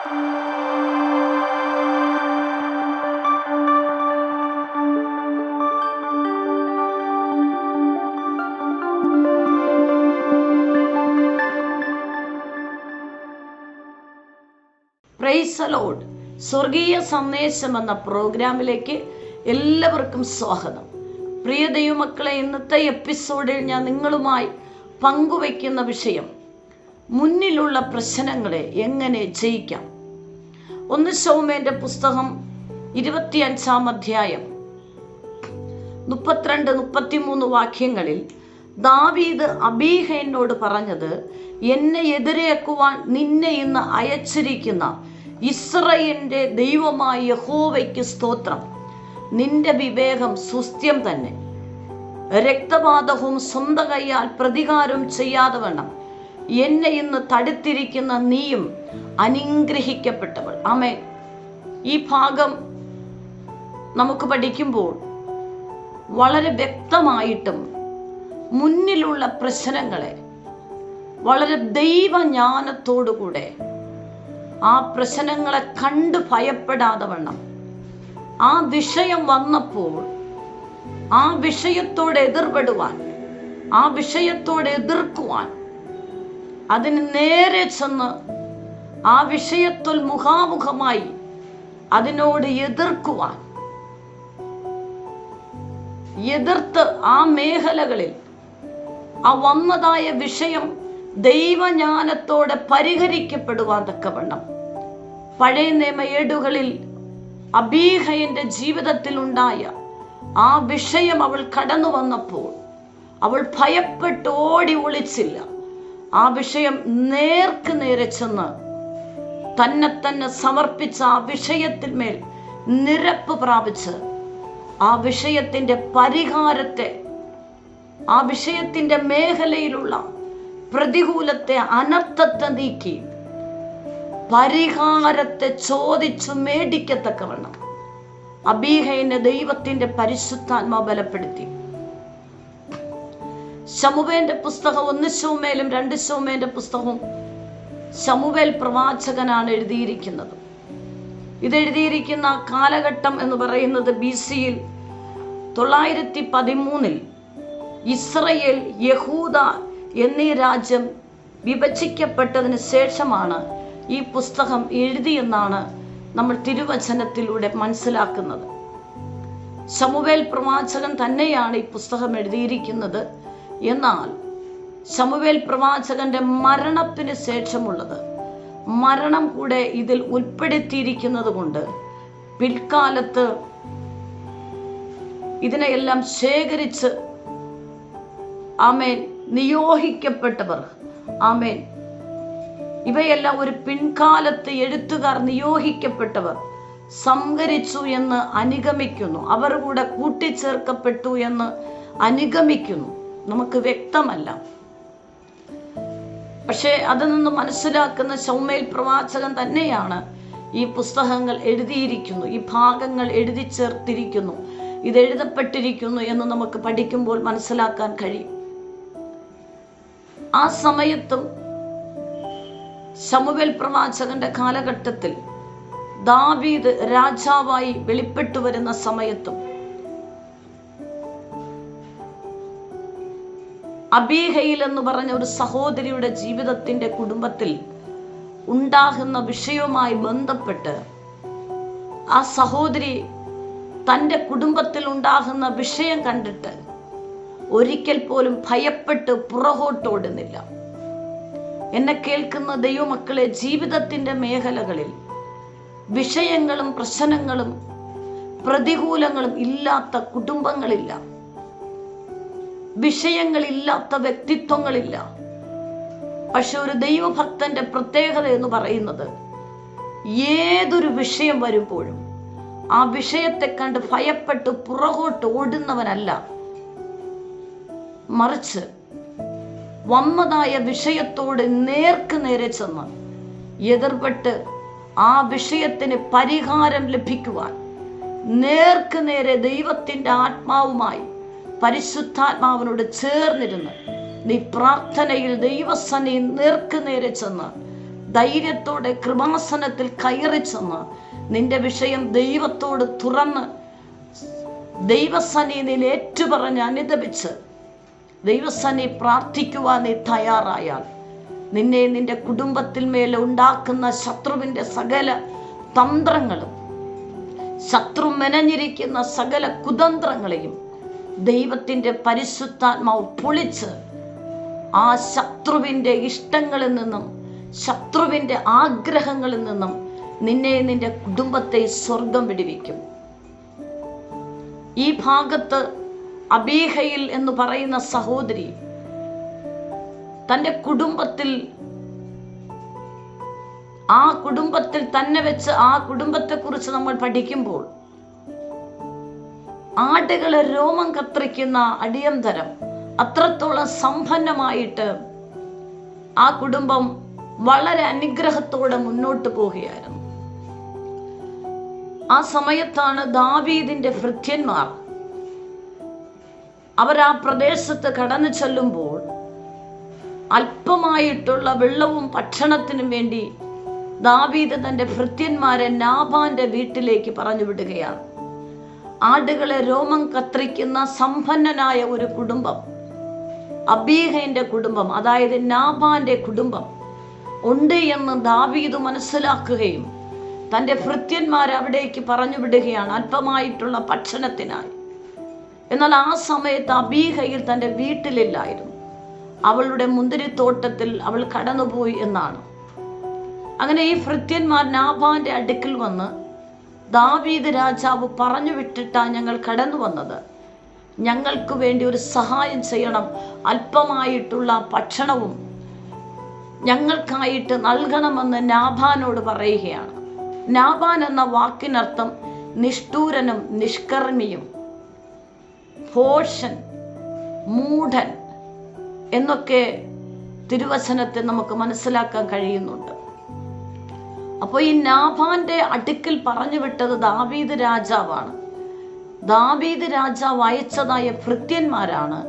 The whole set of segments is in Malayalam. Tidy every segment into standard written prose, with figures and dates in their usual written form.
Praise the Lord. സ്വർഗീയ സന്ദേശം എന്ന പ്രോഗ്രാമിലേക്ക് എല്ലാവർക്കും സ്വാഗതം. പ്രിയ ദൈവമക്കളെ, ഇന്നത്തെ എപ്പിസോഡിൽ ഞാൻ നിങ്ങളുമായി പങ്കുവയ്ക്കുന്ന വിഷയം മുന്നിലുള്ള പ്രശ്നങ്ങളെ എങ്ങനെ ജയിക്കാം. 1 ശമൂവേലിന്റെ പുസ്തകം 25-ാം അധ്യായം 32-33 വാക്യങ്ങളിൽ ദാവീദ് അബീഗയിലിനോട് പറഞ്ഞത്, എന്നെ എതിരേക്കുവാൻ നിന്നെ ഇന്ന് അയച്ചിരിക്കുന്ന ഇസ്രായേലിന്റെ ദൈവമായ യഹോവയ്ക്ക് സ്തോത്രം. നിന്റെ വിവേകം സുസ്ഥ്യം തന്നെ. രക്തപാതകവും സ്വന്തം കൈയാൽ പ്രതികാരം ചെയ്യാതെ വേണം എന്നെ ഇന്ന് തടുത്തിരിക്കുന്ന നീയും അനുഗ്രഹിക്കപ്പെട്ടവൾ. ആമേൻ. ഈ ഭാഗം നമുക്ക് പഠിക്കുമ്പോൾ വളരെ വ്യക്തമായിട്ടും മുന്നിലുള്ള പ്രശ്നങ്ങളെ വളരെ ദൈവജ്ഞാനത്തോടുകൂടെ ആ പ്രശ്നങ്ങളെ കണ്ട് ഭയപ്പെടാതെ വണ്ണം ആ വിഷയം വന്നപ്പോൾ ആ വിഷയത്തോട് എതിർപ്പെടുവാൻ, ആ വിഷയത്തോട് എതിർക്കുവാൻ, അതിന് നേരെ ചെന്ന് ആ വിഷയത്തിൽ മുഖാമുഖമായി അതിനോട് എതിർക്കുവാൻ, എതിർത്ത് ആ മേഖലകളിൽ ആ വന്നതായ വിഷയം ദൈവജ്ഞാനത്തോടെ പരിഹരിക്കപ്പെടുവാൻ തക്കവണ്ണം പഴയ നിയമ ഏടുകളിൽ അബീഗയിലിന്റെ ജീവിതത്തിൽ ഉണ്ടായ ആ വിഷയം അവൾ കടന്നു വന്നപ്പോൾ അവൾ ഭയപ്പെട്ട് ഓടി ഒളിച്ചില്ല. ആ വിഷയം നേർക്ക് നേരെ ചെന്ന് തന്നെ സമർപ്പിച്ച ആ വിഷയത്തിന്മേൽ നിരപ്പ് പ്രാപിച്ച് ആ വിഷയത്തിന്റെ പരിഹാരത്തെ, ആ വിഷയത്തിന്റെ മേഖലയിലുള്ള പ്രതികൂലത്തെ, അനർത്ഥത്തെ നീക്കി പരിഹാരത്തെ ചോദിച്ചു മേടിക്കത്തക്കവണ്ണം അബീഗയിലിനെ ദൈവത്തിന്റെ പരിശുദ്ധാത്മാവ് ബലപ്പെടുത്തി. ശമൂവേലിന്റെ പുസ്തകം 1 ശമൂവേലും 2 ശമൂവേലിന്റെ പുസ്തകവും ശമൂവേൽ പ്രവാചകനാണ് എഴുതിയിരിക്കുന്നത്. ഇതെഴുതിയിരിക്കുന്ന കാലഘട്ടം എന്ന് പറയുന്നത് BC-യിൽ 913 ഇസ്രായേൽ, യഹൂദ എന്നീ രാജ്യം വിഭജിക്കപ്പെട്ടതിന് ശേഷമാണ് ഈ പുസ്തകം എഴുതിയെന്നാണ് നമ്മൾ തിരുവചനത്തിലൂടെ മനസ്സിലാക്കുന്നത്. ശമൂവേൽ പ്രവാചകൻ തന്നെയാണ് ഈ പുസ്തകം എഴുതിയിരിക്കുന്നത്. എന്നാൽ ശമൂവേൽ പ്രവാചകന്റെ മരണത്തിന് ശേഷമുള്ളത്, മരണം കൂടെ ഇതിൽ ഉൾപ്പെടുത്തിയിരിക്കുന്നത് കൊണ്ട് പിൽക്കാലത്ത് ഇതിനെയെല്ലാം ശേഖരിച്ച് ആമേൻ നിയോഗിക്കപ്പെട്ടവർ, ആമേൻ, ഇവയെല്ലാം ഒരു പിൻകാലത്ത് എഴുത്തുകാർ നിയോഗിക്കപ്പെട്ടവർ സംഹരിച്ചു എന്ന് അനുഗമിക്കുന്നു. അവർ കൂടെ കൂട്ടിച്ചേർക്കപ്പെട്ടു എന്ന് അനുഗമിക്കുന്നു. നമുക്ക് വ്യക്തമല്ല. പക്ഷേ അതിൽ നിന്ന് മനസ്സിലാക്കുന്ന ശമൂവേൽ പ്രവാചകൻ തന്നെയാണ് ഈ പുസ്തകങ്ങൾ എഴുതിയിരിക്കുന്നു, ഈ ഭാഗങ്ങൾ എഴുതി ചേർത്തിരിക്കുന്നു, ഇത് എഴുതപ്പെട്ടിരിക്കുന്നു എന്ന് നമുക്ക് പഠിക്കുമ്പോൾ മനസ്സിലാക്കാൻ കഴിയും. ആ സമയത്തും ശമൂവേൽ പ്രവാചകന്റെ കാലഘട്ടത്തിൽ ദാവീദ് രാജാവായി വെളിപ്പെട്ടു വരുന്ന സമയത്തും അബീഗയിൽ എന്ന് പറഞ്ഞ ഒരു സഹോദരിയുടെ ജീവിതത്തിന്റെ കുടുംബത്തിൽ ഉണ്ടാകുന്ന വിഷയവുമായി ബന്ധപ്പെട്ട് ആ സഹോദരി തൻ്റെ കുടുംബത്തിൽ ഉണ്ടാകുന്ന വിഷയം കണ്ടിട്ട് ഒരിക്കൽ പോലും ഭയപ്പെട്ട് പുറകോട്ടോടുന്നില്ല. എന്നെ കേൾക്കുന്ന ദൈവമക്കളെ, ജീവിതത്തിന്റെ മേഖലകളിൽ വിഷയങ്ങളും പ്രശ്നങ്ങളും പ്രതികൂലങ്ങളും ഇല്ലാത്ത കുടുംബങ്ങളില്ല, വിഷയങ്ങളില്ലാത്ത വ്യക്തിത്വങ്ങളില്ല. പക്ഷെ ഒരു ദൈവഭക്തന്റെ പ്രത്യേകത എന്ന് പറയുന്നത്, ഏതൊരു വിഷയം വരുമ്പോഴും ആ വിഷയത്തെ കണ്ട് ഭയപ്പെട്ട് പുറകോട്ട് ഓടുന്നവനല്ല, മറിച്ച് വന്നതായ വിഷയത്തോട് നേർക്ക് നേരെ ചെന്ന് എതിർപ്പെട്ട് ആ വിഷയത്തിന് പരിഹാരം ലഭിക്കുവാൻ നേർക്ക് നേരെ ദൈവത്തിന്റെ ആത്മാവുമായി പരിശുദ്ധാത്മാവിനോട് ചേർന്നിരുന്ന് നീ പ്രാർത്ഥനയിൽ ദൈവസന്നിധി നേർക്ക് നേരെ ചെന്ന് ധൈര്യത്തോടെ കൃപാസനത്തിൽ കയറി ചെന്ന് നിന്റെ വിഷയം ദൈവത്തോട് തുറന്ന് ദൈവസന്നിധിയിൽ ഏറ്റുപറഞ്ഞ് അനുദപിച്ച് ദൈവസന്നിധി പ്രാർത്ഥിക്കുവാൻ നീ തയ്യാറായാൽ നിന്നെ നിന്റെ കുടുംബത്തിൽ മേലെ ഉണ്ടാക്കുന്ന ശത്രുവിൻ്റെ സകല തന്ത്രങ്ങളും, ശത്രു മെനഞ്ഞിരിക്കുന്ന സകല കുതന്ത്രങ്ങളെയും ദൈവത്തിൻ്റെ പരിശുദ്ധാത്മാവ് പൊളിച്ച് ആ ശത്രുവിൻ്റെ ഇഷ്ടങ്ങളിൽ നിന്നും ശത്രുവിൻ്റെ ആഗ്രഹങ്ങളിൽ നിന്നും നിന്നെ നിന്റെ കുടുംബത്തെ സ്വർഗം വിടുവിക്കും. ഈ ഭാഗത്ത് അബീഹയിൽ എന്ന് പറയുന്ന സഹോദരി തൻ്റെ കുടുംബത്തിൽ തന്നെ വെച്ച് ആ കുടുംബത്തെക്കുറിച്ച് നമ്മൾ പഠിക്കുമ്പോൾ ആടുകളെ രോമം കത്രിക്കുന്ന അടിയന്തരം അത്രത്തോളം സമ്പന്നമായിട്ട് ആ കുടുംബം വളരെ അനുഗ്രഹത്തോടെ മുന്നോട്ട് പോവുകയായിരുന്നു. ആ സമയത്താണ് ദാവീദിന്റെ ഭൃത്യന്മാർ അവർ ആ പ്രദേശത്ത് കടന്നു ചെല്ലുമ്പോൾ അല്പമായിട്ടുള്ള വെള്ളവും ഭക്ഷണത്തിനും വേണ്ടി ദാവീദ് തൻ്റെ ഭൃത്യന്മാരെ നാബാന്റെ വീട്ടിലേക്ക് പറഞ്ഞു വിടുകയാണ്. ആടുകളെ രോമം കത്രിക്കുന്ന സമ്പന്നനായ ഒരു കുടുംബം, അബീഹയുടെ കുടുംബം, അതായത് നാബാന്റെ കുടുംബം ഉണ്ട് എന്ന് ദാവീദ് മനസ്സിലാക്കുകയും തൻ്റെ ഭൃത്യന്മാരെ അവിടേക്ക് പറഞ്ഞു വിടുകയാണ് അല്പമായിട്ടുള്ള ഭക്ഷണത്തിനായി. എന്നാൽ ആ സമയത്ത് അബീഹയിൽ തൻ്റെ വീട്ടിലില്ലായിരുന്നു. അവളുടെ മുന്തിരിത്തോട്ടത്തിൽ അവൾ കടന്നുപോയി എന്നാണ്. അങ്ങനെ ഈ ഭൃത്യന്മാർ നാബാന്റെ അടുക്കൽ വന്ന്, ദാവീദ് രാജാവ് പറഞ്ഞു വിട്ടിട്ടാ ഞങ്ങൾ കടന്നു വന്നത്, ഞങ്ങൾക്ക് വേണ്ടി ഒരു സഹായം ചെയ്യണം, അല്പമായിട്ടുള്ള ഭക്ഷണവും ഞങ്ങൾക്കായിട്ട് നൽകണമെന്ന് നാബാനോട് പറയുകയാണ്. നാബാൻ എന്ന വാക്കിനർത്ഥം നിഷ്ഠൂരനും നിഷ്കർമ്മിയും ഭോഷൻ, മൂഢൻ എന്നൊക്കെ തിരുവചനത്തെ നമുക്ക് മനസ്സിലാക്കാൻ കഴിയുന്നുണ്ട്. അപ്പോൾ ഈ നാബാന്റെ അടുക്കൽ പറഞ്ഞു വിട്ടത് ദാവീദ് രാജാവാണ്. ദാവീദ് രാജാവ് അയച്ചതായ ഭൃത്യന്മാരാണ്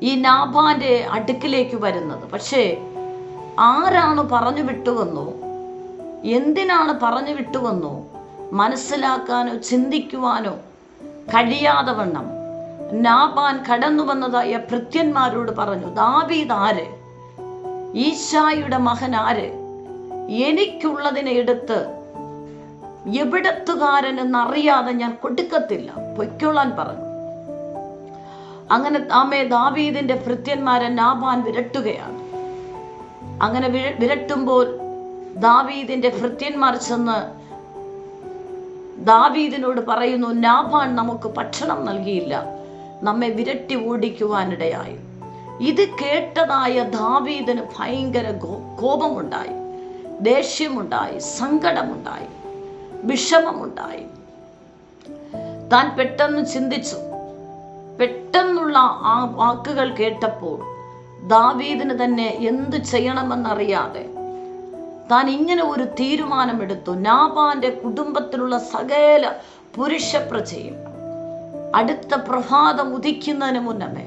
ഈ നാബാന്റെ അടുക്കിലേക്ക് വരുന്നത്. പക്ഷേ ആരാണ് പറഞ്ഞു വിട്ടുവെന്നോ എന്തിനാണ് പറഞ്ഞു വിട്ടുവെന്നോ മനസ്സിലാക്കാനോ ചിന്തിക്കുവാനോ കഴിയാതെ വണ്ണം നാബാൻ കടന്നു വന്നതായ ഭൃത്യന്മാരോട് പറഞ്ഞു, ദാവീദ് ആര്? ഈശായിയുടെ മകൻ ആര്? എനിക്കുള്ളതിനെ എടുത്ത് എവിടത്തുകാരനെന്നറിയാതെ ഞാൻ കൊടുക്കത്തില്ല, പൊയ്ക്കൊള്ളാൻ പറഞ്ഞു. അങ്ങനെ ദാവീദിന്റെ ഭൃത്യന്മാരെ നാബാൻ വിരട്ടുകയാണ്. അങ്ങനെ വിരട്ടുമ്പോൾ ദാവീദിന്റെ ഭൃത്യന്മാർ ചെന്ന് ദാവീദിനോട് പറയുന്നു, നാബാൻ നമുക്ക് ഭക്ഷണം നൽകിയില്ല, നമ്മെ വിരട്ടി ഓടിക്കുവാനിടയായി. ഇത് കേട്ടതായ ദാവീദിന് ഭയങ്കര കോപമുണ്ടായി, ദേഷ്യമുണ്ടായി, സങ്കടമുണ്ടായി, വിഷമമുണ്ടായി. താൻ പെട്ടെന്ന് ചിന്തിച്ചു. പെട്ടെന്നുള്ള ആ വാക്കുകൾ കേട്ടപ്പോൾ ദാവീദിന് തന്നെ എന്ത് ചെയ്യണമെന്നറിയാതെ താൻ ഇങ്ങനെ ഒരു തീരുമാനമെടുത്തു. നാബാന്റെ കുടുംബത്തിലുള്ള സകല പുരുഷ പ്രജയും അടുത്ത പ്രഭാതം ഉദിക്കുന്നതിന് മുന്നമേ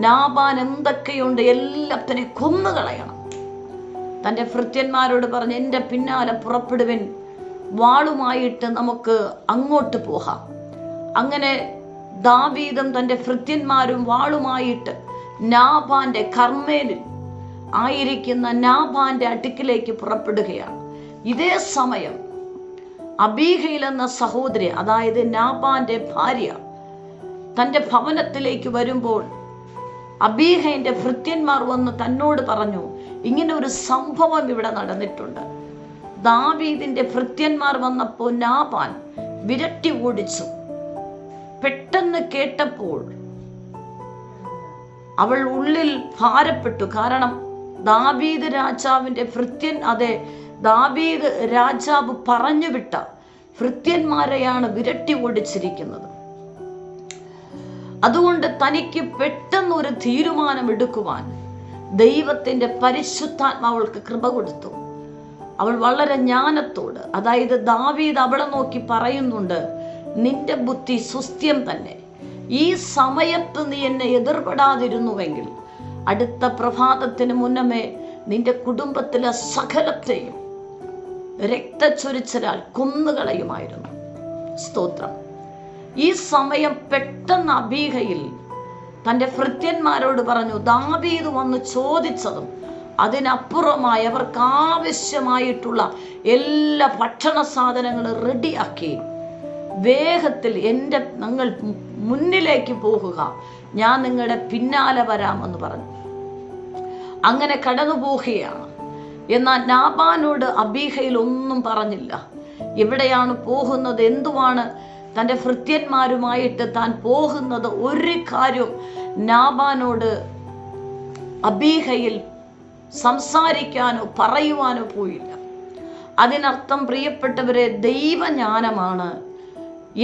നാബാൻ എന്തൊക്കെയുണ്ട് എല്ലാത്തിനെ കൊന്നുകളയണം. തൻ്റെ ഭൃത്യന്മാരോട് പറഞ്ഞ്, എൻ്റെ പിന്നാലെ പുറപ്പെടുവിൻ, വാളുമായിട്ട് നമുക്ക് അങ്ങോട്ട് പോകാം. അങ്ങനെ ദാവീദും തൻ്റെ ഭൃത്യന്മാരും വാളുമായിട്ട് നാബാന്റെ കർമ്മേലിൽ ആയിരിക്കുന്ന നാബാന്റെ അടുക്കിലേക്ക് പുറപ്പെടുകയാണ്. ഇതേ സമയം അബീഹയിൽ എന്ന സഹോദരി, അതായത് നാബാന്റെ ഭാര്യ, തൻ്റെ ഭവനത്തിലേക്ക് വരുമ്പോൾ അബീഹയുടെ ഭൃത്യന്മാർ വന്ന് തന്നോട് പറഞ്ഞു, ഇങ്ങനെ ഒരു സംഭവം ഇവിടെ നടന്നിട്ടുണ്ട്. ദാവീദിന്റെ ഭൃത്യന്മാർ വന്നപ്പോൾ നാബാൻ വിരട്ടി ഓടിച്ചു. പെട്ടെന്ന് കേട്ടപ്പോൾ അവൾ ഉള്ളിൽ ഭാരപ്പെട്ടു. കാരണം ദാവീദ് രാജാവിന്റെ ഭൃത്യൻ, അതെ, ദാവീദ് രാജാവ് പറഞ്ഞു വിട്ട ഭൃത്യന്മാരെയാണ് വിരട്ടി ഓടിച്ചിരിക്കുന്നത്. അതുകൊണ്ട് തനിക്ക് പെട്ടെന്നൊരു തീരുമാനമെടുക്കുവാൻ ദൈവത്തിന്റെ പരിശുദ്ധാത്മാവൾക്ക് കൃപ കൊടുത്തു. അവൾ വളരെ ജ്ഞാനത്തോട്, അതായത് ദാവീദ് അവളെ നോക്കി പറയുന്നുണ്ട്, നിന്റെ ബുദ്ധി സുസ്ഥ്യം തന്നെ. ഈ സമയത്ത് നീ എന്നെ എതിർപ്പെടാതിരുന്നുവെങ്കിൽ അടുത്ത പ്രഭാതത്തിന് മുന്നമേ നിന്റെ കുടുംബത്തിലെ സകലത്തെയും രക്തച്ചൊരിച്ചിലാൽ കൊന്നുകളയുമായിരുന്നു. സ്തോത്രം. ഈ സമയം പെട്ടെന്ന് അബീഗയിൽ തൻ്റെ ഭൃത്യന്മാരോട് പറഞ്ഞു, ദാവീദ് വന്ന് ചോദിച്ചതും അതിനപ്പുറമായി അവർക്ക് ആവശ്യമായിട്ടുള്ള എല്ലാ ഭക്ഷണ സാധനങ്ങളും റെഡിയാക്കി വേഗത്തിൽ നിങ്ങൾ മുന്നിലേക്ക് പോകുക, ഞാൻ നിങ്ങളുടെ പിന്നാലെ വരാമെന്ന് പറഞ്ഞു. അങ്ങനെ കടന്നു പോവുകയാണ്. എന്നാൽ നാബാനോട് അബീഗയിൽ ഒന്നും പറഞ്ഞില്ല. എവിടെയാണ് പോകുന്നത്, എന്തുവാണ് തൻ്റെ ഭൃത്യന്മാരുമായിട്ട് താൻ പോകുന്നത്, ഒരു കാര്യവും നാബാനോട് അബീഗയിൽ സംസാരിക്കാനോ പറയുവാനോ പോയില്ല. അതിനർത്ഥം പ്രിയപ്പെട്ടവരെ, ദൈവജ്ഞാനമാണ്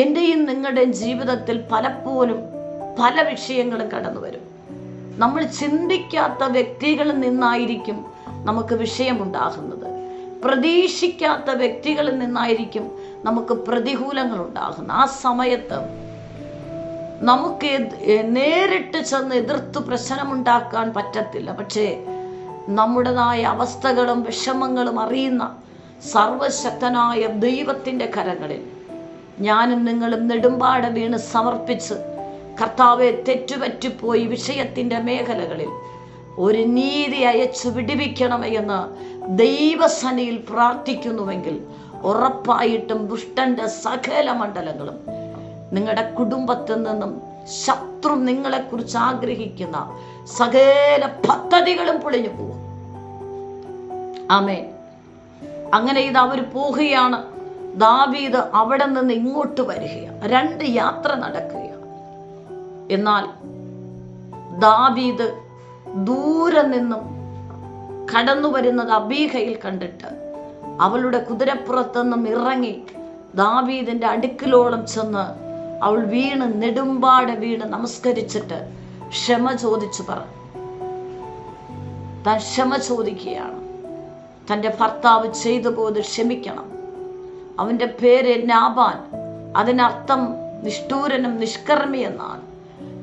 എൻ്റെയും നിങ്ങളുടെയും ജീവിതത്തിൽ പലപ്പോഴും പല വിഷയങ്ങളും കടന്നു വരും. നമ്മൾ ചിന്തിക്കാത്ത വ്യക്തികളിൽ നിന്നായിരിക്കും നമുക്ക് വിഷയമുണ്ടാകുന്നത്. പ്രതീക്ഷിക്കാത്ത വ്യക്തികളിൽ നിന്നായിരിക്കും നമുക്ക് പ്രതികൂലങ്ങൾ ഉണ്ടാകുന്നത്. ആ സമയത്ത് നമുക്ക് നേരിട്ട് ചെന്ന് എതിർത്ത് പ്രശ്നമുണ്ടാക്കാൻ പറ്റത്തില്ല. പക്ഷേ നമ്മുടേതായ അവസ്ഥകളും വിഷമങ്ങളും അറിയുന്ന സർവശക്തനായ ദൈവത്തിൻ്റെ കരങ്ങളിൽ ഞാനും നിങ്ങളും നെടുമ്പാട് വീണ് സമർപ്പിച്ച്, കർത്താവെ തെറ്റുപറ്റിപ്പോയി വിഷയത്തിൻ്റെ മേഖലകളിൽ ഒരു നീതി അയച്ചു വിടുവിക്കണമേ എന്ന് ദൈവസന്നിധിയിൽ പ്രാർത്ഥിക്കുന്നുവെങ്കിൽ ഉറപ്പായിട്ടും ദുഷ്ടന്റെ സകല മണ്ഡലങ്ങളും നിങ്ങളുടെ കുടുംബത്തിൽ നിന്നും ശത്രു നിങ്ങളെക്കുറിച്ച് ആഗ്രഹിക്കുന്ന സകല പദ്ധതികളും പൊളിഞ്ഞു പോകും. ആമേൻ. അങ്ങനെ ഇത് അവർ പോവുകയാണ്. ദാവീദ് അവിടെ നിന്ന് ഇങ്ങോട്ട് വരികയാണ്. 2 യാത്ര നടക്കുകയാണ്. എന്നാൽ ദാവീദ് ദൂരെ നിന്നും കടന്നു വരുന്നത് അബീഗയിൽ കണ്ടിട്ട് അവളുടെ കുതിരപ്പുറത്തു നിന്നും ഇറങ്ങി ദാവീദിന്റെ അടുക്കിലോളം ചെന്ന് അവൾ നെടുമ്പാട് വീണ് നമസ്കരിച്ചിട്ട് ക്ഷമ ചോദിച്ചു താൻ ക്ഷമ ചോദിക്കുകയാണ്. തൻ്റെ ഭർത്താവ് ചെയ്തു പോയത് ക്ഷമിക്കണം. അവൻ്റെ പേര് നാബാൻ, അതിനർത്ഥം നിഷ്ഠൂരനും നിഷ്കർമ്മി എന്നാണ്.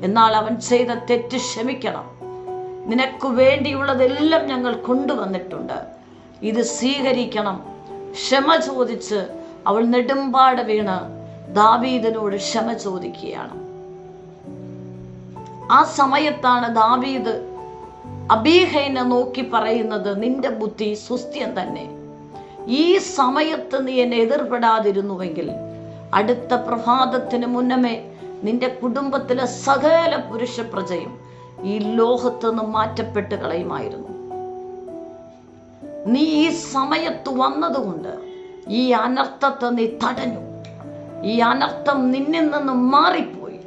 എന്നാൽ അവൻ ചെയ്ത തെറ്റ് ക്ഷമിക്കണം. നിനക്ക് വേണ്ടിയുള്ളതെല്ലാം ഞങ്ങൾ കൊണ്ടുവന്നിട്ടുണ്ട്, ഇത് സ്വീകരിക്കണം. ക്ഷമ ചോദിച്ച് അവൾ നെടുമ്പാട് വീണ് ദാവീദിനോട് ക്ഷമ ചോദിക്കുകയാണ്. ആ സമയത്താണ് ദാവീദ് അബീഗയിനെ നോക്കി പറയുന്നത്, നിന്റെ ബുദ്ധി സുസ്ഥിരം തന്നെ. ഈ സമയത്ത് നീ എന്നെ എതിർപ്പെടാതിരുന്നുവെങ്കിൽ അടുത്ത പ്രഭാതത്തിന് മുന്നമേ നിന്റെ കുടുംബത്തിലെ സകല പുരുഷ പ്രജയും ഈ ലോകത്ത് നിന്ന് മാറ്റപ്പെട്ട് കളയുമായിരുന്നു. നീ ഈ സമയത്ത് വന്നതുകൊണ്ട് ഈ അനർത്ഥത്തെ നീ തടഞ്ഞു. ഈ അനർത്ഥം നിന്നിൽ നിന്ന് മാറിപ്പോയി.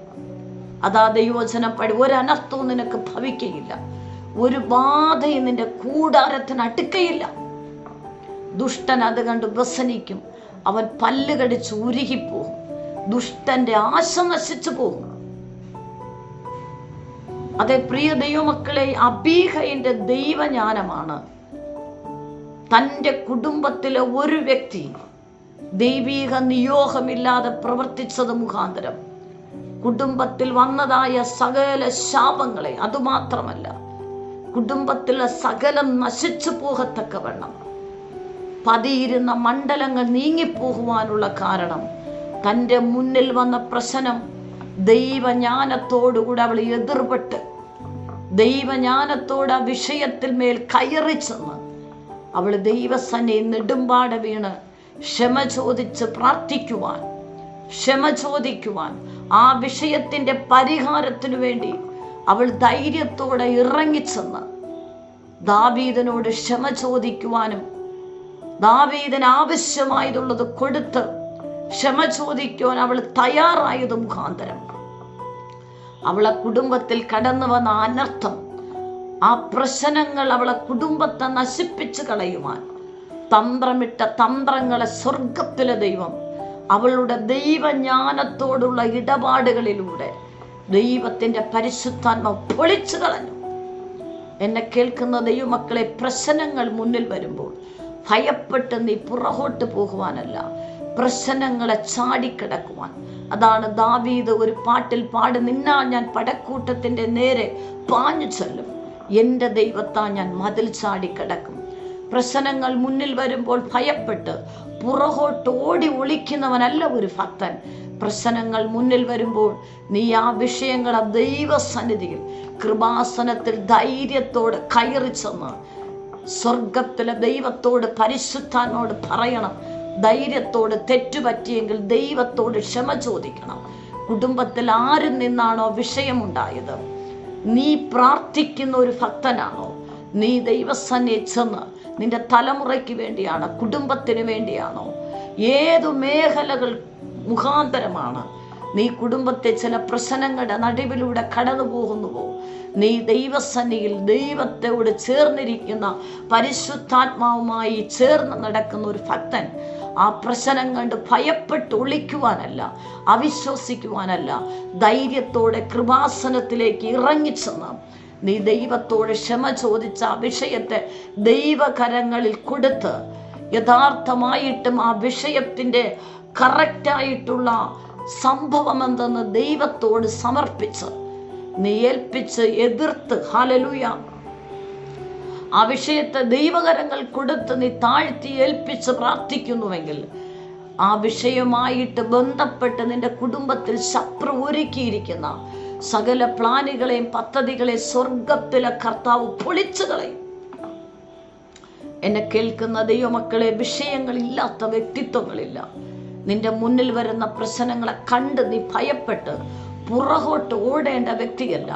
അതാ ദൈവവചനം ഒരനർത്ഥവും നിനക്ക് ഭവിക്കയില്ല, ഒരു ബാധയും നിന്റെ കൂടാരത്തിന് അടുക്കയില്ല. ദുഷ്ടൻ അത് കണ്ട് വ്യസനിക്കും, അവൻ പല്ല് കടിച്ച് ഉരുകിപ്പോകും, ദുഷ്ടന്റെ ആശ നശിച്ചു പോകും. അതെ പ്രിയ ദൈവമക്കളെ, അബീഗയിന്റെ ദൈവജ്ഞാനമാണ് തൻ്റെ കുടുംബത്തിലെ ഒരു വ്യക്തി ദൈവീക നിയോഗമില്ലാതെ പ്രവർത്തിച്ചത് മുഖാന്തരം കുടുംബത്തിൽ വന്നതായ സകല ശാപങ്ങളെ, അതുമാത്രമല്ല കുടുംബത്തിലെ സകലം നശിച്ചു പോകത്തക്കവണ്ണം പതിയിരുന്ന മണ്ഡലങ്ങൾ നീങ്ങിപ്പോകുവാനുള്ള കാരണം തൻ്റെ മുന്നിൽ വന്ന പ്രശ്നം ദൈവജ്ഞാനത്തോടുകൂടെ അവൾ എതിർപ്പെട്ട് ദൈവജ്ഞാനത്തോട് ആ വിഷയത്തിൽ മേൽ കയറി ചെന്ന് അവൾ ദൈവസന്നിധിയിൽ നെടുമ്പാട് വീണ് ക്ഷമ ചോദിച്ച് പ്രാർത്ഥിക്കുവാൻ, ക്ഷമ ചോദിക്കുവാൻ, ആ വിഷയത്തിൻ്റെ പരിഹാരത്തിനു വേണ്ടി അവൾ ധൈര്യത്തോടെ ഇറങ്ങിച്ചെന്ന് ദാവീദിനോട് ക്ഷമ ചോദിക്കുവാനും ദാവീദിന് ആവശ്യമായതുള്ളത് കൊടുത്ത് ക്ഷമ ചോദിക്കുവാൻ അവൾ തയ്യാറായത് മുഖാന്തരം അവളെ കുടുംബത്തിൽ കടന്നു വന്ന അനർത്ഥം, ആ പ്രശ്നങ്ങൾ അവളെ കുടുംബത്തെ നശിപ്പിച്ചു കളയുവാൻ തന്ത്രമിട്ട തന്ത്രങ്ങളെ സ്വർഗത്തിലെ ദൈവം അവളുടെ ദൈവജ്ഞാനത്തോടുള്ള ഇടപാടുകളിലൂടെ ദൈവത്തിൻ്റെ പരിശുദ്ധാത്മാവ് പൊളിച്ചു കളഞ്ഞു. എന്നെ കേൾക്കുന്ന ദൈവമക്കളെ, പ്രശ്നങ്ങൾ മുന്നിൽ വരുമ്പോൾ ഭയപ്പെട്ട് നീ പുറകോട്ട് പോകുവാനല്ല, പ്രശ്നങ്ങളെ ചാടിക്കിടക്കുവാൻ. അതാണ് ദാവീദ് ഒരു പാട്ടിൽ പാടി, നിന്നാൽ ഞാൻ പടക്കൂട്ടത്തിൻ്റെ നേരെ പാഞ്ഞു ചെല്ലും, എൻ്റെ ദൈവത്താൽ ഞാൻ മതിൽ ചാടിക്കിടക്കും. പ്രശ്നങ്ങൾ മുന്നിൽ വരുമ്പോൾ ഭയപ്പെട്ട് പുറകോട്ട് ഓടി ഒളിക്കുന്നവനല്ല ഒരു ഭക്തൻ. പ്രശ്നങ്ങൾ മുന്നിൽ വരുമ്പോൾ നീ ആ വിഷയങ്ങളെ ദൈവസന്നിധിയിൽ കൃപാസനത്തിൽ ധൈര്യത്തോടെ കയറി ചെന്ന് സ്വർഗത്തിലെ ദൈവത്തോട്, പരിശുദ്ധാത്മാവോട് പറയണം. ധൈര്യത്തോട് തെറ്റുപറ്റിയെങ്കിൽ ദൈവത്തോട് ക്ഷമ ചോദിക്കണം. കുടുംബത്തിൽ ആരിൽ നിന്നാണോ വിഷയമുണ്ടായത്, നീ പ്രാർത്ഥിക്കുന്ന ഒരു ഭക്തനാണോ, നീ ദൈവസന്നിധിയിൽ ചെന്ന് നിന്റെ തലമുറയ്ക്ക് വേണ്ടിയാണോ, കുടുംബത്തിന് വേണ്ടിയാണോ, ഏതു മേഖലകൾ മുഖാന്തരമാണ് നീ കുടുംബത്തെ ചില പ്രശ്നങ്ങളുടെ നടുവിലൂടെ കടന്നു പോകുന്നുവോ, നീ ദൈവസന്നിധിയിൽ ദൈവത്തോട് ചേർന്നിരിക്കുന്ന പരിശുദ്ധാത്മാവുമായി ചേർന്ന് നടക്കുന്ന ഒരു ഭക്തൻ ആ പ്രശ്നം കണ്ട് ഭയപ്പെട്ട് ഒളിക്കുവാനല്ല, അവിശ്വസിക്കുവാനല്ല, ധൈര്യത്തോടെ കൃപാസനത്തിലേക്ക് ഇറങ്ങിച്ചെന്ന് നീ ദൈവത്തോട് ക്ഷമ ചോദിച്ച ആ വിഷയത്തെ ദൈവകരങ്ങളിൽ കൊടുത്ത് യഥാർത്ഥമായിട്ടും ആ വിഷയത്തിൻ്റെ കറക്റ്റായിട്ടുള്ള സംഭവം എന്തെന്ന് ദൈവത്തോട് സമർപ്പിച്ച് നീ ഏൽപ്പിച്ച് എതിർത്ത്, ഹല്ലേലൂയ, ആ വിഷയത്തെ ദൈവകരങ്ങൾ കൊടുത്ത് നീ താഴ്ത്തി ഏൽപ്പിച്ച് പ്രാർത്ഥിക്കുന്നുവെങ്കിൽ ആ വിഷയമായിട്ട് ബന്ധപ്പെട്ട് നിന്റെ കുടുംബത്തിൽ ശത്രു ഒരുക്കിയിരിക്കുന്ന സകല പ്ലാനുകളെയും പദ്ധതികളെയും സ്വർഗത്തിലെ കർത്താവ് പൊളിച്ചു കളയും. എന്നെ കേൾക്കുന്ന ദൈവമക്കളെ, വിഷയങ്ങളില്ലാത്ത വ്യക്തിത്വങ്ങളില്ല. നിന്റെ മുന്നിൽ വരുന്ന പ്രശ്നങ്ങളെ കണ്ട് നീ ഭയപ്പെട്ട് പുറകോട്ട് ഓടേണ്ട വ്യക്തിയല്ല.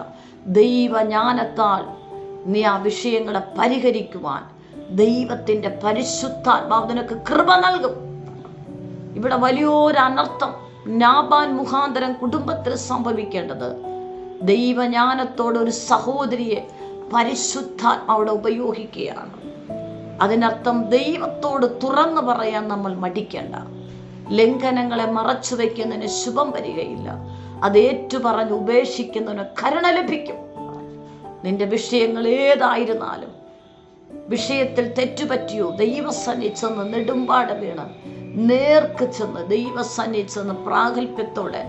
ദൈവജ്ഞാനത്താൽ നീ ആ വിഷയങ്ങളെ പരിഹരിക്കുവാൻ ദൈവത്തിൻ്റെ പരിശുദ്ധാത്മാവ് നിനക്ക് കൃപ നൽകും. ഇവിടെ വലിയൊരു അനർത്ഥം നാബാൻ മുഖാന്തരം കുടുംബത്തിൽ സംഭവിക്കേണ്ടത്, ദൈവജ്ഞാനത്തോടൊരു സഹോദരിയെ പരിശുദ്ധാത്മാവിടെ ഉപയോഗിക്കുകയാണ്. അതിനർത്ഥം ദൈവത്തോട് തുറന്നു പറയാൻ നമ്മൾ മടിക്കേണ്ട. ലംഘനങ്ങളെ മറച്ചു വയ്ക്കുന്നതിന് ശുഭം വരികയില്ല. അത് ഏറ്റുപറഞ്ഞ് ഉപേക്ഷിക്കുന്നതിന് കരുണ ലഭിക്കും. നിന്റെ വിഷയങ്ങൾ ഏതായിരുന്നാലും, വിഷയത്തിൽ തെറ്റുപറ്റിയോ, ദൈവസന്നിധിയിൽ ചെന്ന് നെടുമ്പാട് വീണ് നേർക്ക് ചെന്ന് ദൈവസന്നിധിയിൽ ചെന്ന് പ്രാഗൽഭ്യത്തോടെ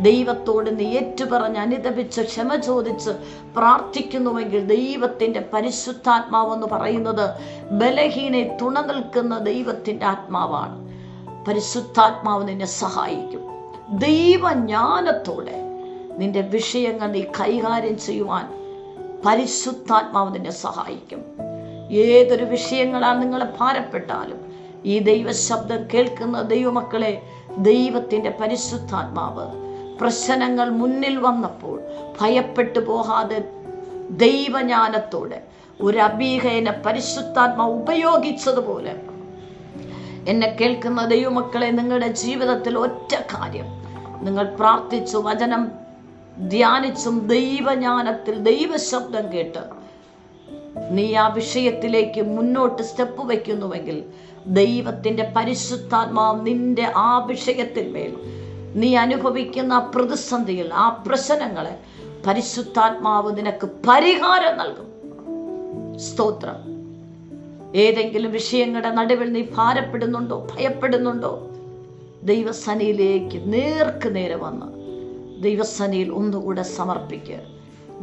ദൈവത്തോട് നീ ഏറ്റുപറഞ്ഞ് അനുതപിച്ച് ക്ഷമ ചോദിച്ച് പ്രാർത്ഥിക്കുന്നുവെങ്കിൽ ദൈവത്തിൻ്റെ പരിശുദ്ധാത്മാവെന്ന് പറയുന്നത് ബലഹീനെ തുണ നിൽക്കുന്ന ദൈവത്തിൻ്റെ ആത്മാവാണ്. പരിശുദ്ധാത്മാവ് നിന്നെ സഹായിക്കും. ദൈവജ്ഞാനത്തോടെ നിന്റെ വിഷയങ്ങൾ നീ കൈകാര്യം ചെയ്യുവാൻ പരിശുദ്ധാത്മാവ് നിന്നെ സഹായിക്കും. ഏതൊരു വിഷയങ്ങളാൽ നിങ്ങളെ ഭാരപ്പെട്ടാലും ഈ ദൈവശബ്ദം കേൾക്കുന്ന ദൈവമക്കളെ, ദൈവത്തിൻ്റെ പരിശുദ്ധാത്മാവ് പ്രശ്നങ്ങൾ മുന്നിൽ വന്നപ്പോൾ ഭയപ്പെട്ടു പോകാതെ ദൈവജ്ഞാനത്തോടെ ഒരു അബീഹയെ പരിശുദ്ധാത്മാവ് ഉപയോഗിച്ചതുപോലെ എന്നെ കേൾക്കുന്ന ദൈവമക്കളെ, നിങ്ങളുടെ ജീവിതത്തിൽ ഒറ്റ കാര്യം, നിങ്ങൾ പ്രാർത്ഥിച്ചു വചനം ധ്യാനിച്ചും ദൈവജ്ഞാനത്തിൽ ദൈവശബ്ദം കേട്ട് നീ ആ വിഷയത്തിലേക്ക് മുന്നോട്ട് സ്റ്റെപ്പ് വയ്ക്കുന്നുവെങ്കിൽ ദൈവത്തിൻ്റെ പരിശുദ്ധാത്മാവ് നിന്റെ ആ വിഷയത്തിൽ മേൽ നീ അനുഭവിക്കുന്ന പ്രതിസന്ധിയിൽ, ആ പ്രശ്നങ്ങളെ പരിശുദ്ധാത്മാവ് നിനക്ക് പരിഹാരം നൽകും. സ്തോത്രം. ഏതെങ്കിലും വിഷയങ്ങളുടെ നടുവിൽ നീ ഭാരപ്പെടുന്നുണ്ടോ, ഭയപ്പെടുന്നുണ്ടോ, ദൈവസന്നിധിയിലേക്ക് നേർക്ക് നേരെ വന്ന് ദൈവസന്നിധിയിൽ ഒന്നുകൂടെ സമർപ്പിക്കുക.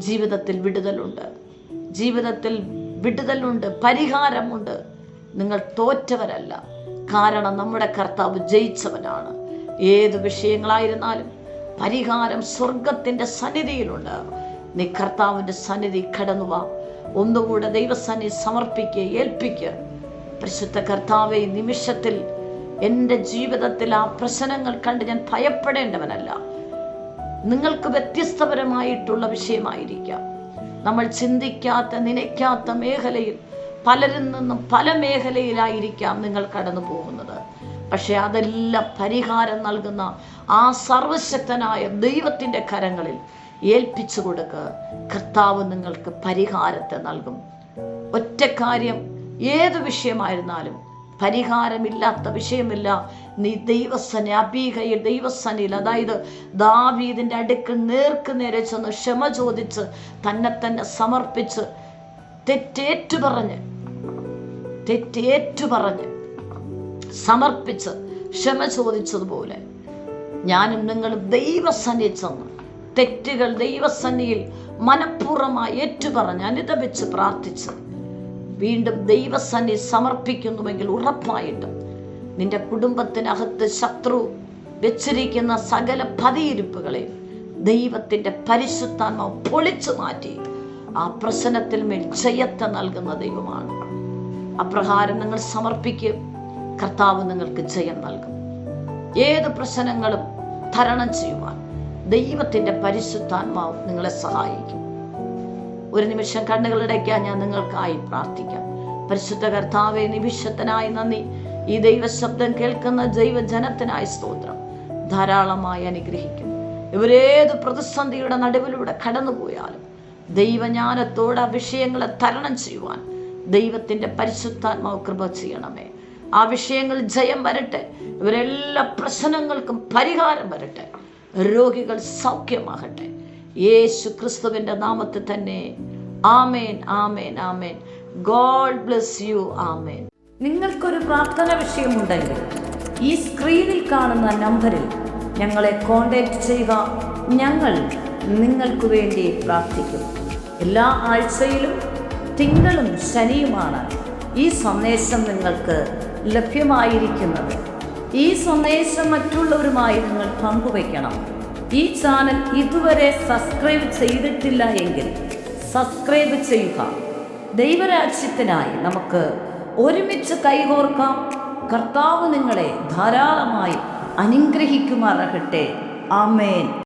ജീവിതത്തിൽ വിടുതലുണ്ട്, ജീവിതത്തിൽ വിടുതലുണ്ട്, പരിഹാരമുണ്ട്. നിങ്ങൾ തോറ്റവരല്ല. കാരണം നമ്മുടെ കർത്താവ് ജയിച്ചവനാണ്. ഏത് വിഷയങ്ങളായിരുന്നാലും പരിഹാരം സ്വർഗത്തിൻ്റെ സന്നിധിയിലുണ്ട്. നീ കർത്താവിൻ്റെ സന്നിധി കടന്നുവാ. ഒന്നുകൂടെ ദൈവസന്നിധി സമർപ്പിക്കുക, ഏൽപ്പിക്കുക. പരിശുദ്ധ കർത്താവെ, നിമിഷത്തിൽ എൻ്റെ ജീവിതത്തിൽ ആ പ്രശ്നങ്ങൾ കണ്ട് ഞാൻ ഭയപ്പെടേണ്ടവനല്ല. നിങ്ങൾക്ക് വ്യത്യസ്തപരമായിട്ടുള്ള വിഷയമായിരിക്കാം. നമ്മൾ ചിന്തിക്കാത്ത, നനയ്ക്കാത്ത മേഖലയിൽ പലരിൽ നിന്നും പല മേഖലയിലായിരിക്കാം നിങ്ങൾ കടന്നു പോകുന്നത്. പക്ഷെ അതെല്ലാം പരിഹാരം നൽകുന്ന ആ സർവശക്തനായ ദൈവത്തിൻ്റെ കരങ്ങളിൽ ഏൽപ്പിച്ചു കൊടുക്കുക. കർത്താവ് നിങ്ങൾക്ക് പരിഹാരത്തെ നൽകും. ഒറ്റ കാര്യം, ഏത് വിഷയമായിരുന്നാലും പരിഹാരമില്ലാത്ത വിഷയമില്ല. നീ ദൈവസന്നിധിയിൽ, ദൈവസന്നിധിയിൽ, അതായത് ദാവീദിൻ്റെ അടുക്കൽ നേർക്ക് നേരെ ചെന്ന് ക്ഷമ ചോദിച്ച് തന്നെ സമർപ്പിച്ച് തെറ്റേറ്റുപറഞ്ഞ് സമർപ്പിച്ച് ക്ഷമ ചോദിച്ചതുപോലെ ഞാനും നിങ്ങളും ദൈവസന്നിധിയിൽ ചെന്ന് തെറ്റുകൾ ദൈവസന്നിധിയിൽ മനഃപൂർവ്വമായി ഏറ്റുപറഞ്ഞ് അനുതപിച്ച് പ്രാർത്ഥിച്ച് വീണ്ടും ദൈവസന്നിധി സമർപ്പിക്കുന്നുവെങ്കിൽ ഉറപ്പായിട്ടും നിന്റെ കുടുംബത്തിനകത്ത് ശത്രു വെച്ചിരിക്കുന്ന സകല പതിയിരിപ്പുകളെ ദൈവത്തിൻ്റെ പരിശുദ്ധാത്മാവ് പൊളിച്ചു മാറ്റി ആ പ്രശ്നത്തിൽ മേൽ ജയത്തെ നൽകുന്ന ദൈവമാണ്. അപ്രകാരം നിങ്ങൾ സമർപ്പിക്കുക, കർത്താവ് നിങ്ങൾക്ക് ജയം നൽകും. ഏത് പ്രശ്നങ്ങളും തരണം ചെയ്യുവാൻ ദൈവത്തിൻ്റെ പരിശുദ്ധാത്മാവ് നിങ്ങളെ സഹായിക്കും. ഒരു നിമിഷം കണ്ണുകളടയ്ക്കാൻ ഞാൻ നിങ്ങൾക്കായി പ്രാർത്ഥിക്കാം. പരിശുദ്ധ കർത്താവേ, നിമിഷത്തിനായി നന്ദി. ഈ ദൈവശബ്ദം കേൾക്കുന്ന ദൈവജനത്തിനായി സ്തോത്രം. ധാരാളമായി അനുഗ്രഹിക്കും. ഇവരേത് പ്രതിസന്ധിയുടെ നടുവിലൂടെ കടന്നുപോയാലും ദൈവജ്ഞാനത്തോടെ ആ വിഷയങ്ങളെ തരണം ചെയ്യുവാൻ ദൈവത്തിൻ്റെ പരിശുദ്ധാത്മാവ് കൃപ ചെയ്യണമേ. ആ വിഷയങ്ങൾ ജയം വരട്ടെ. ഇവരെല്ലാ പ്രശ്നങ്ങൾക്കും പരിഹാരം വരട്ടെ. രോഗികൾ സൗഖ്യമാകട്ടെ. യേശു ക്രിസ്തുവിൻ്റെ നാമത്തിൽ തന്നെ. ആമേൻ, ആമേൻ, ആമേൻ. God bless you. ആമേൻ. നിങ്ങൾക്കൊരു പ്രാർത്ഥന വിഷയമുണ്ടെങ്കിൽ ഈ സ്ക്രീനിൽ കാണുന്ന നമ്പറിൽ ഞങ്ങളെ കോൺടാക്റ്റ് ചെയ്യുക. ഞങ്ങൾ നിങ്ങൾക്ക് വേണ്ടി പ്രാർത്ഥിക്കും. എല്ലാ ആഴ്ചയിലും തിങ്കളും ശനിയുമാണ് ഈ സന്ദേശം നിങ്ങൾക്ക് ലഭ്യമായിരിക്കുന്നത്. ഈ സന്ദേശം മറ്റുള്ളവരുമായി നിങ്ങൾ പങ്കുവയ്ക്കണം. ഈ ചാനൽ ഇതുവരെ സബ്സ്ക്രൈബ് ചെയ്തിട്ടില്ല എങ്കിൽ സബ്സ്ക്രൈബ് ചെയ്യുക. ദൈവരാജ്യത്തിനായി നമുക്ക് ഒരുമിച്ച് കൈകോർക്കാം. കർത്താവ് നിങ്ങളെ ധാരാളമായി അനുഗ്രഹിക്കുമാറാകട്ടെ. ആമേൻ.